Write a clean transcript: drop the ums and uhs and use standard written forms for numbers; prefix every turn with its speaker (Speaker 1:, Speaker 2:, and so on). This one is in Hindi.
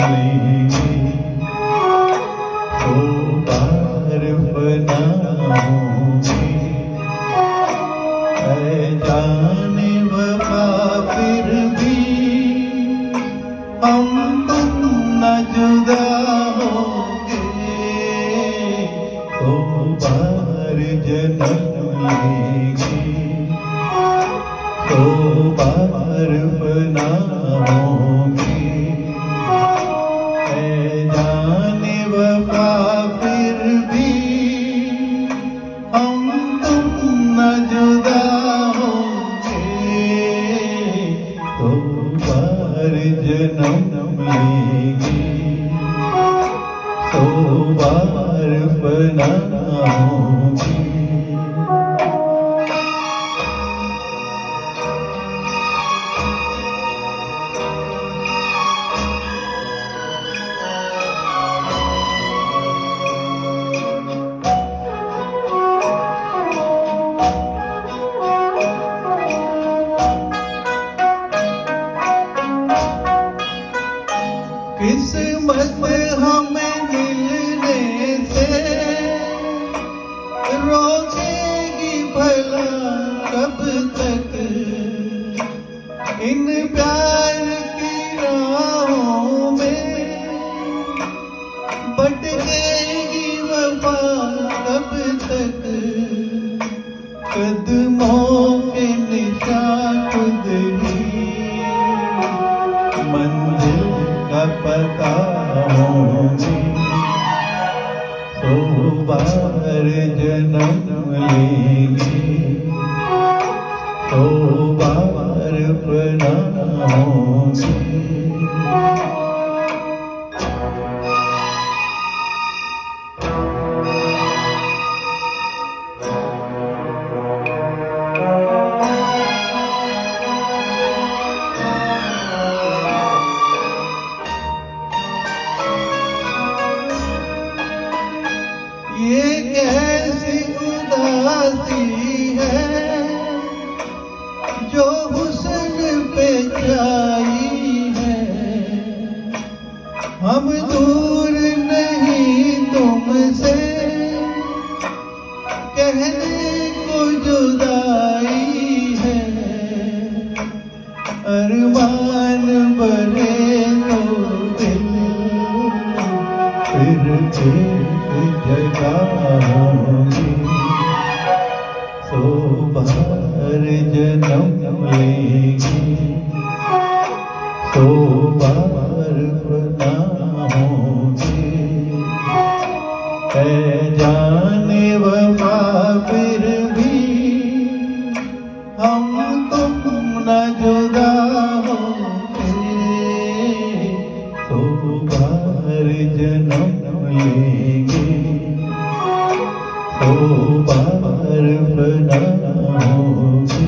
Speaker 1: लेंगे तो बार बनाओगे। है जाने वफा फिर भी हम तुम न जुदा होंगे तो बार जन्म लेंगे तो बार बनाओगे। है जाने वफा फिर भी हम तुम न जुदा होंगे तो बार जन्म लेंगे तो बार बनाओगे। किस्मत हमें मिलने से रोकेगी भला कब तक। इन प्यार की राहों में भटकेगी वफा कब तक। कदमों के निशान खुद ही मंजिल का पता होंगे तो बार जन्म लेंगे तो बार बनाओगे। ये कैसी उदासी है जो हुस्न पे छाई है। हम दूर नहीं तुमसे कहने को जुदाई है। अरमान भरे तो दिल फिर जगाओगे तो बार जन्म लेंगे तो बार बनाओगे। है जाने वफा फिर भी हम तुम न जुदा होंगे तो बार जन्म लेंगे तो बार बनाओगे।